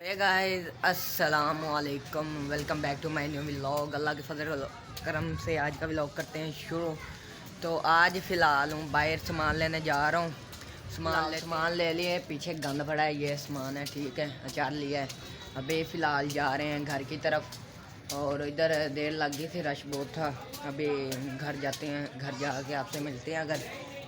हे guys अस्सलाम वालेकुम, welcome back to my new vlog. अल्लाह के फजल करम से आज का व्लॉग करते हैं शुरू। तो आज फ़िलहाल हूँ बाहर सामान लेने जा रहा हूँ। सामान ले लिए, पीछे गंद पड़ा है, ये सामान है, ठीक है, अचार लिया है। अभी फ़िलहाल जा रहे हैं घर की तरफ और इधर देर लग गई थी, रश बहुत था। अभी घर जाते हैं, घर जाके आपसे मिलते हैं। अगर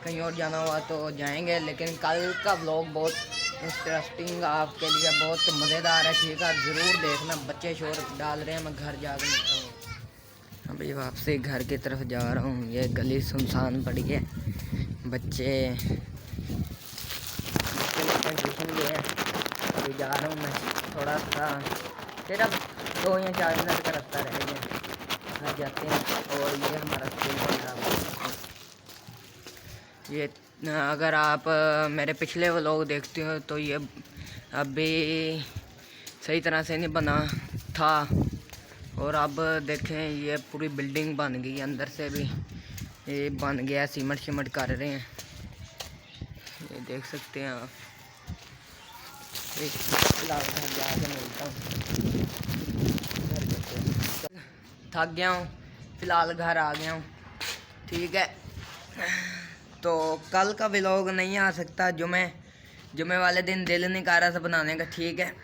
कहीं और जाना हुआ तो जाएंगे, लेकिन कल का व्लॉग बहुत इंटरेस्टिंग आपके लिए, बहुत मज़ेदार है, ठीक है, ज़रूर देखना। बच्चे शोर डाल रहे हैं, मैं घर जाकर मिलता हूँ। अभी वापसी घर की तरफ जा रहा हूँ। ये गली सुनसान पड़ी है, बच्चे ट्यूशन गए हैं। अभी जा रहा हूँ मैं, थोड़ा सा सिर्फ 2 या 4 मिनट का रास्ता रह गया, घर जाते हैं। और ये हमारा स्कूल बन रहा है। ये अगर आप मेरे पिछले व्लॉग देखते हो तो ये अभी सही तरह से नहीं बना था, और अब देखें ये पूरी बिल्डिंग बन गई, अंदर से भी ये बन गया, सीमेंट कर रहे हैं, ये देख सकते हैं आप। जाके मिलता हूँ, थक गया हूँ, फ़िलहाल घर आ गया हूँ, ठीक है। तो कल का व्लॉग नहीं आ सकता, जुमे वाले दिन दिल नहीं कर रहा था बनाने का, ठीक है।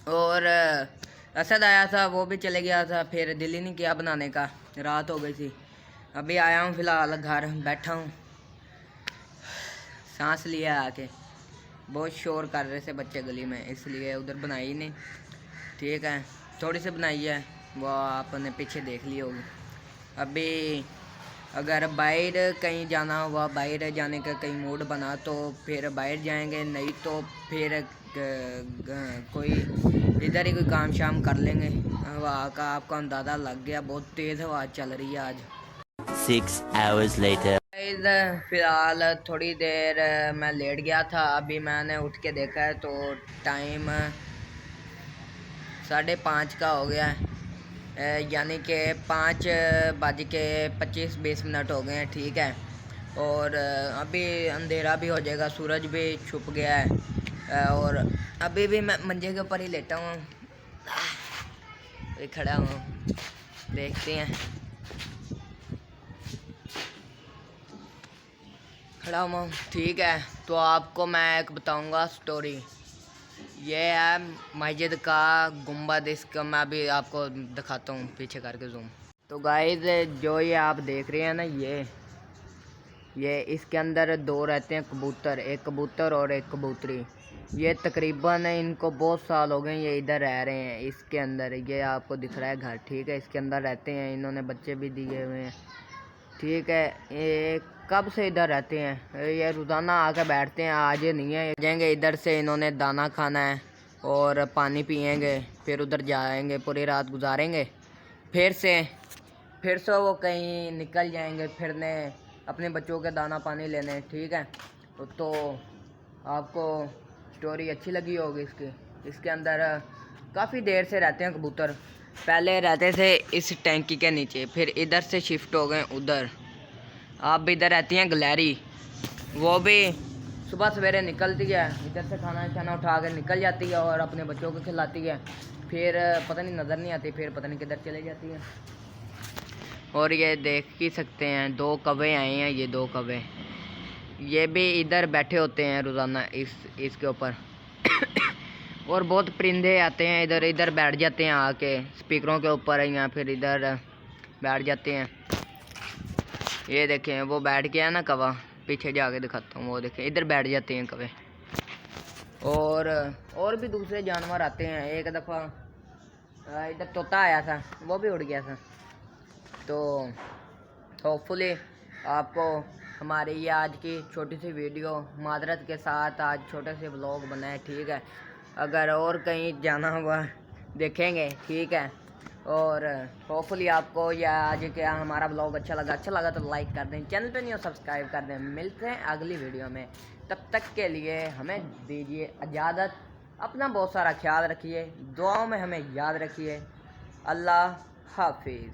और असद आया था, वो भी चले गया था, फिर दिल ही नहीं किया बनाने का, रात हो गई थी। अभी आया हूँ फ़िलहाल घर, बैठा हूँ, सांस लिया आके। बहुत शोर कर रहे थे बच्चे गली में, इसलिए उधर बनाई नहीं, ठीक है, थोड़ी सी बनाई है, वो आपने पीछे देख ली होगी। अभी अगर बाहर कहीं जाना हुआ, बाहर जाने का कहीं मूड बना तो फिर बाहर जाएंगे, नहीं तो फिर कोई इधर ही कोई काम शाम कर लेंगे। हवा का आपको अंदाज़ा लग गया, बहुत तेज़ हवा चल रही है आज। 6 hours later. फ़िलहाल थोड़ी देर मैं लेट गया था, अभी मैंने उठ के देखा है तो टाइम 5:30 का हो गया है, यानी कि 5:25 हो गए हैं, ठीक है। और अभी अंधेरा भी हो जाएगा, सूरज भी छुप गया है। और अभी भी मैं मंजे के ऊपर ही लेटा हूँ, खड़ा हूँ, देखते हैं, खड़ा हूँ, ठीक है। तो आपको मैं एक बताऊँगा स्टोरी। ये है मस्जिद का गुंबद, इसका मैं अभी आपको दिखाता हूँ पीछे करके जूम। तो गाइस जो ये आप देख रहे हैं ना, ये इसके अंदर 2 रहते हैं कबूतर, एक कबूतर और एक कबूतरी। ये तकरीबन इनको बहुत साल हो गए, ये इधर रह रहे हैं इसके अंदर। ये आपको दिख रहा है घर, ठीक है, इसके अंदर रहते हैं, इन्होंने बच्चे भी दिए हुए हैं, ठीक है। ये कब से इधर रहते हैं, ये रोज़ाना आकर बैठते हैं, आज नहीं है, जाएंगे इधर से, इन्होंने दाना खाना है और पानी पिएंगे, फिर उधर जाएंगे, पूरी रात गुजारेंगे, फिर से वो कहीं निकल जाएंगे फिरने, अपने बच्चों के दाना पानी लेने, ठीक है। तो आपको स्टोरी अच्छी लगी होगी इसके अंदर काफ़ी देर से रहते हैं कबूतर। पहले रहते थे इस टैंकी के नीचे, फिर इधर से शिफ्ट हो गए उधर। आप भी इधर रहती हैं गलहरी, वो भी सुबह सवेरे निकलती है, इधर से खाना उठा कर निकल जाती है और अपने बच्चों को खिलाती है, फिर पता नहीं नज़र नहीं आती, फिर पता नहीं किधर चली जाती है। और ये देख ही सकते हैं 2 कौवे आए हैं, ये 2 कौवे, ये भी इधर बैठे होते हैं रोज़ाना इसके ऊपर। और बहुत परिंदे आते हैं इधर बैठ जाते हैं आके स्पीकरों के ऊपर, या फिर इधर बैठ जाते हैं। ये देखें वो बैठ गया ना कौवा, पीछे जाके दिखाता हूँ, वो देखें इधर बैठ जाते हैं कौवे। और भी दूसरे जानवर आते हैं। एक दफ़ा इधर तोता आया था, वो भी उड़ गया था। तो होपफुली आपको हमारी ये आज की छोटी सी वीडियो मादरत के साथ आज छोटे से व्लॉग बनाए, ठीक है। अगर और कहीं जाना हुआ देखेंगे, ठीक है। और होपफुली आपको यह आज क्या हमारा व्लॉग अच्छा लगा तो लाइक कर दें, चैनल पे नहीं हो सब्सक्राइब कर दें। मिलते हैं अगली वीडियो में, तब तक के लिए हमें दीजिए इजाज़त। अपना बहुत सारा ख्याल रखिए, दुआओं में हमें याद रखिए। अल्लाह हाफिज़।